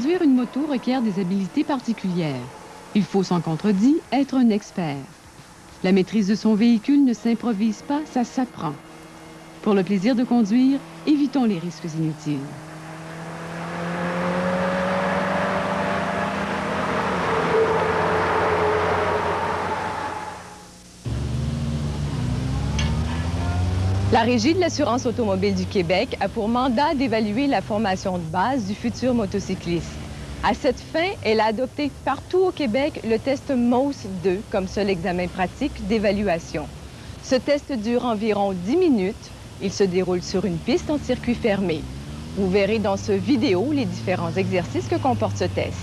Conduire une moto requiert des habiletés particulières. Il faut sans contredit être un expert. La maîtrise de son véhicule ne s'improvise pas, ça s'apprend. Pour le plaisir de conduire, évitons les risques inutiles. La Régie de l'assurance automobile du Québec a pour mandat d'évaluer la formation de base du futur motocycliste. À cette fin, elle a adopté partout au Québec le test MOS 2 comme seul examen pratique d'évaluation. Ce test dure environ 10 minutes. Il se déroule sur une piste en circuit fermé. Vous verrez dans ce vidéo les différents exercices que comporte ce test.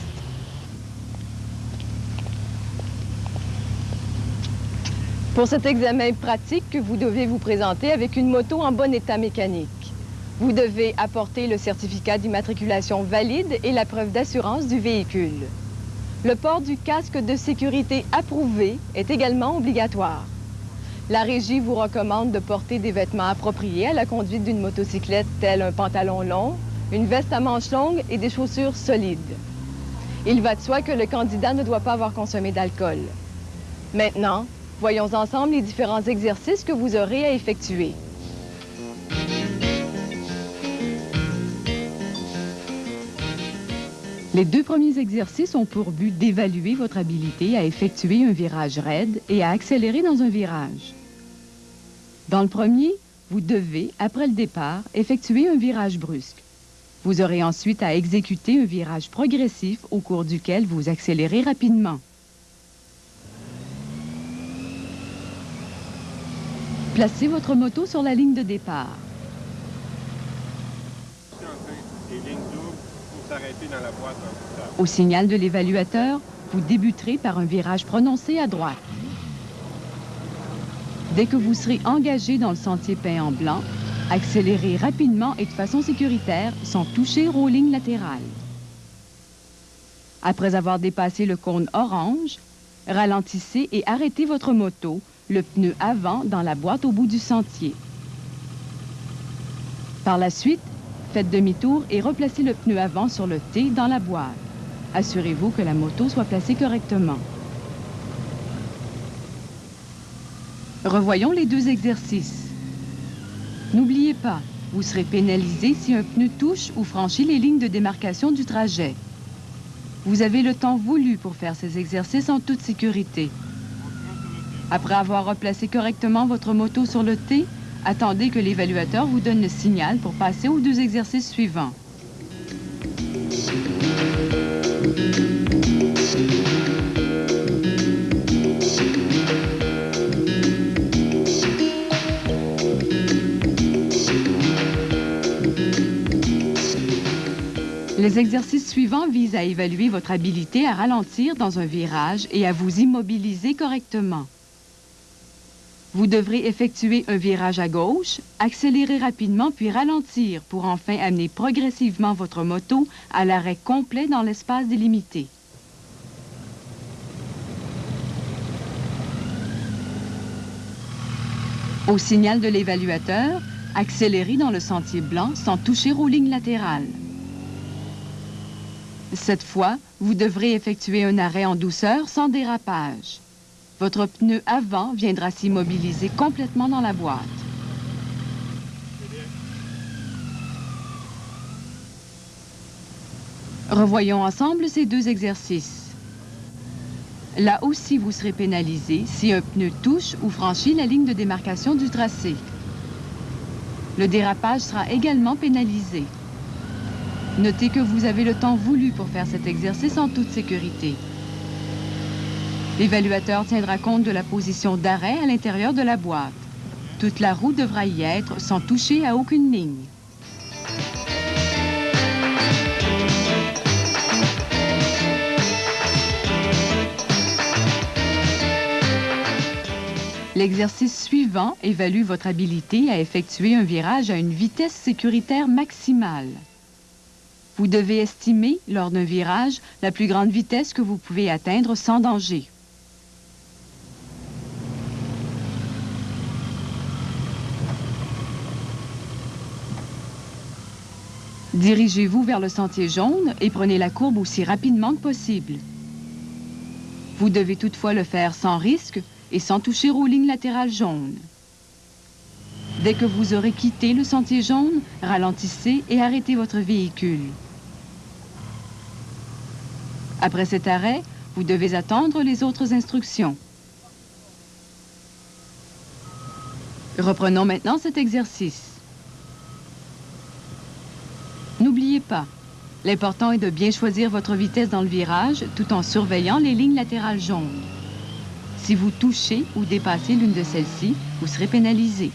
Pour cet examen pratique, vous devez vous présenter avec une moto en bon état mécanique. Vous devez apporter le certificat d'immatriculation valide et la preuve d'assurance du véhicule. Le port du casque de sécurité approuvé est également obligatoire. La Régie vous recommande de porter des vêtements appropriés à la conduite d'une motocyclette, tels un pantalon long, une veste à manches longues et des chaussures solides. Il va de soi que le candidat ne doit pas avoir consommé d'alcool. Maintenant, voyons ensemble les différents exercices que vous aurez à effectuer. Les deux premiers exercices ont pour but d'évaluer votre habilité à effectuer un virage raide et à accélérer dans un virage. Dans le premier, vous devez, après le départ, effectuer un virage brusque. Vous aurez ensuite à exécuter un virage progressif au cours duquel vous accélérez rapidement. Placez votre moto sur la ligne de départ. Au signal de l'évaluateur, vous débuterez par un virage prononcé à droite. Dès que vous serez engagé dans le sentier peint en blanc, accélérez rapidement et de façon sécuritaire sans toucher aux lignes latérales. Après avoir dépassé le cône orange, ralentissez et arrêtez votre moto, le pneu avant dans la boîte au bout du sentier. Par la suite, faites demi-tour et replacez le pneu avant sur le T dans la boîte. Assurez-vous que la moto soit placée correctement. Revoyons les deux exercices. N'oubliez pas, vous serez pénalisé si un pneu touche ou franchit les lignes de démarcation du trajet. Vous avez le temps voulu pour faire ces exercices en toute sécurité. Après avoir replacé correctement votre moto sur le T, attendez que l'évaluateur vous donne le signal pour passer aux deux exercices suivants. Les exercices suivants visent à évaluer votre habilité à ralentir dans un virage et à vous immobiliser correctement. Vous devrez effectuer un virage à gauche, accélérer rapidement puis ralentir pour enfin amener progressivement votre moto à l'arrêt complet dans l'espace délimité. Au signal de l'évaluateur, accélérez dans le sentier blanc sans toucher aux lignes latérales. Cette fois, vous devrez effectuer un arrêt en douceur sans dérapage. Votre pneu avant viendra s'immobiliser complètement dans la boîte. Revoyons ensemble ces deux exercices. Là aussi, vous serez pénalisé si un pneu touche ou franchit la ligne de démarcation du tracé. Le dérapage sera également pénalisé. Notez que vous avez le temps voulu pour faire cet exercice en toute sécurité. L'évaluateur tiendra compte de la position d'arrêt à l'intérieur de la boîte. Toute la roue devra y être sans toucher à aucune ligne. L'exercice suivant évalue votre habilité à effectuer un virage à une vitesse sécuritaire maximale. Vous devez estimer, lors d'un virage, la plus grande vitesse que vous pouvez atteindre sans danger. Dirigez-vous vers le sentier jaune et prenez la courbe aussi rapidement que possible. Vous devez toutefois le faire sans risque et sans toucher aux lignes latérales jaunes. Dès que vous aurez quitté le sentier jaune, ralentissez et arrêtez votre véhicule. Après cet arrêt, vous devez attendre les autres instructions. Reprenons maintenant cet exercice. N'oubliez pas, l'important est de bien choisir votre vitesse dans le virage tout en surveillant les lignes latérales jaunes. Si vous touchez ou dépassez l'une de celles-ci, vous serez pénalisé.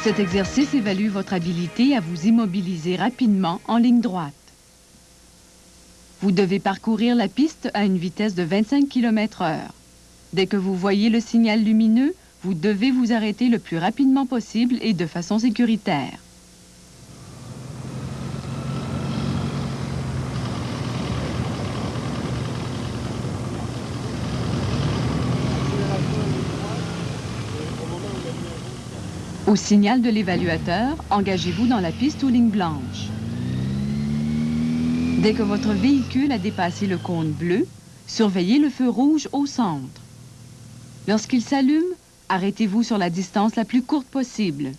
Cet exercice évalue votre habilité à vous immobiliser rapidement en ligne droite. Vous devez parcourir la piste à une vitesse de 25 km/h. Dès que vous voyez le signal lumineux, vous devez vous arrêter le plus rapidement possible et de façon sécuritaire. Au signal de l'évaluateur, engagez-vous dans la piste aux lignes blanches. Dès que votre véhicule a dépassé le cône bleu, surveillez le feu rouge au centre. Lorsqu'il s'allume, arrêtez-vous sur la distance la plus courte possible.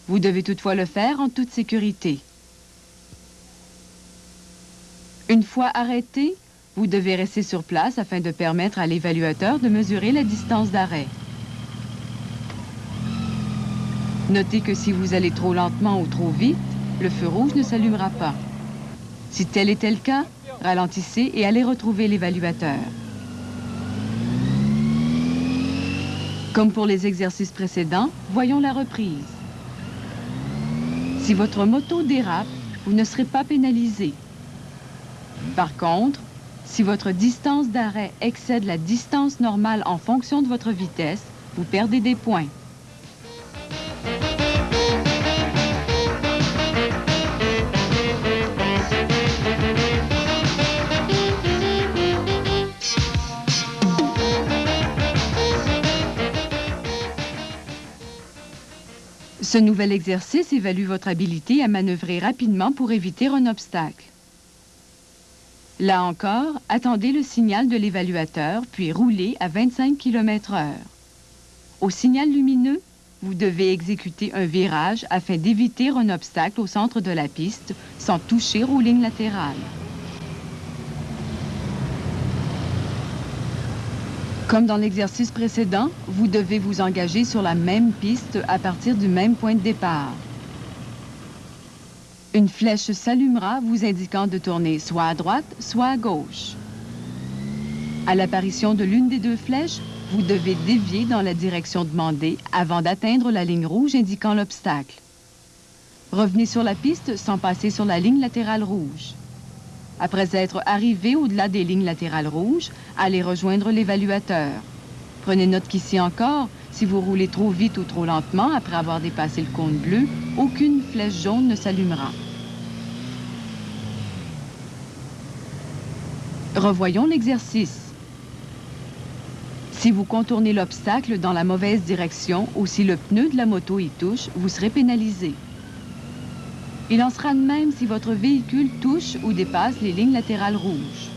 Vous devez toutefois le faire en toute sécurité. Une fois arrêté, vous devez rester sur place afin de permettre à l'évaluateur de mesurer la distance d'arrêt. Notez que si vous allez trop lentement ou trop vite, le feu rouge ne s'allumera pas. Si tel était le cas, ralentissez et allez retrouver l'évaluateur. Comme pour les exercices précédents, voyons la reprise. Si votre moto dérape, vous ne serez pas pénalisé. Par contre, si votre distance d'arrêt excède la distance normale en fonction de votre vitesse, vous perdez des points. Ce nouvel exercice évalue votre habilité à manœuvrer rapidement pour éviter un obstacle. Là encore, attendez le signal de l'évaluateur, puis roulez à 25 km/h. Au signal lumineux, vous devez exécuter un virage afin d'éviter un obstacle au centre de la piste sans toucher aux lignes latérales. Comme dans l'exercice précédent, vous devez vous engager sur la même piste à partir du même point de départ. Une flèche s'allumera vous indiquant de tourner soit à droite, soit à gauche. À l'apparition de l'une des deux flèches, vous devez dévier dans la direction demandée avant d'atteindre la ligne rouge indiquant l'obstacle. Revenez sur la piste sans passer sur la ligne latérale rouge. Après être arrivé au-delà des lignes latérales rouges, allez rejoindre l'évaluateur. Prenez note qu'ici encore, si vous roulez trop vite ou trop lentement après avoir dépassé le cône bleu, aucune flèche jaune ne s'allumera. Revoyons l'exercice. Si vous contournez l'obstacle dans la mauvaise direction ou si le pneu de la moto y touche, vous serez pénalisé. Il en sera de même si votre véhicule touche ou dépasse les lignes latérales rouges.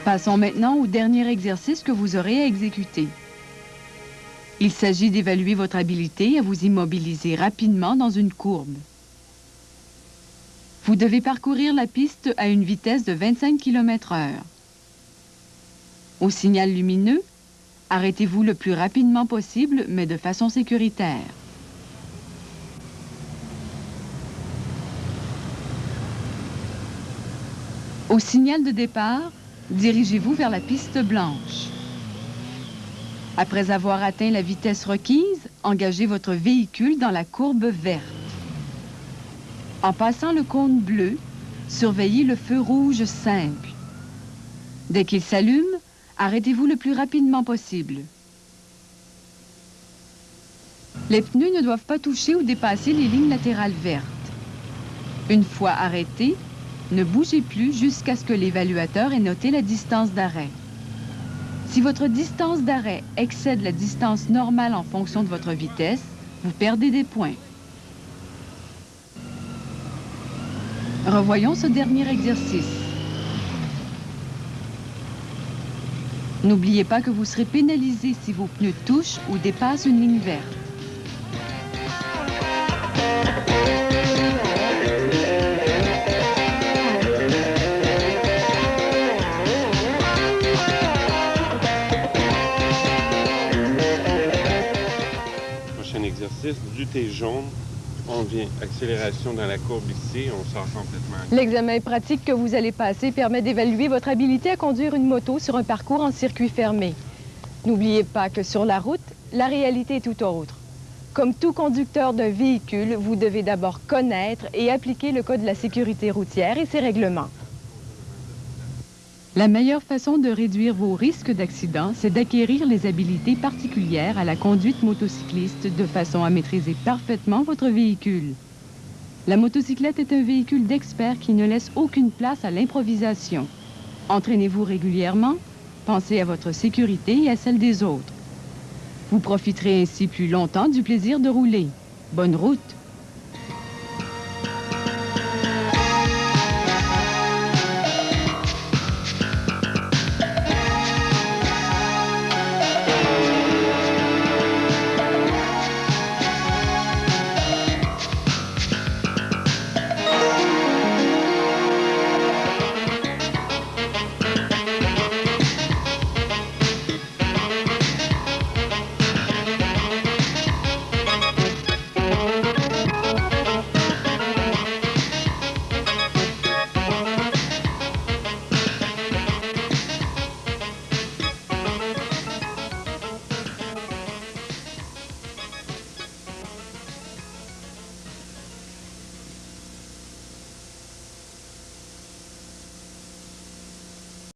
Passons maintenant au dernier exercice que vous aurez à exécuter. Il s'agit d'évaluer votre habileté à vous immobiliser rapidement dans une courbe. Vous devez parcourir la piste à une vitesse de 25 km/h. Au signal lumineux, arrêtez-vous le plus rapidement possible, mais de façon sécuritaire. Au signal de départ, dirigez-vous vers la piste blanche. Après avoir atteint la vitesse requise, engagez votre véhicule dans la courbe verte. En passant le cône bleu, Surveillez le feu rouge simple. Dès qu'il s'allume, arrêtez-vous le plus rapidement possible. Les pneus ne doivent pas toucher ou dépasser les lignes latérales vertes. Une fois arrêtés, ne bougez plus jusqu'à ce que l'évaluateur ait noté la distance d'arrêt. Si votre distance d'arrêt excède la distance normale en fonction de votre vitesse, vous perdez des points. Revoyons ce dernier exercice. N'oubliez pas que vous serez pénalisé si vos pneus touchent ou dépassent une ligne verte. Prochain exercice, du thé jaune. On vient accélération dans la courbe ici, on sort complètement. L'examen pratique que vous allez passer permet d'évaluer votre habilité à conduire une moto sur un parcours en circuit fermé. N'oubliez pas que sur la route, la réalité est tout autre. Comme tout conducteur d'un véhicule, vous devez d'abord connaître et appliquer le Code de la sécurité routière et ses règlements. La meilleure façon de réduire vos risques d'accident, c'est d'acquérir les habiletés particulières à la conduite motocycliste de façon à maîtriser parfaitement votre véhicule. La motocyclette est un véhicule d'expert qui ne laisse aucune place à l'improvisation. Entraînez-vous régulièrement, pensez à votre sécurité et à celle des autres. Vous profiterez ainsi plus longtemps du plaisir de rouler. Bonne route!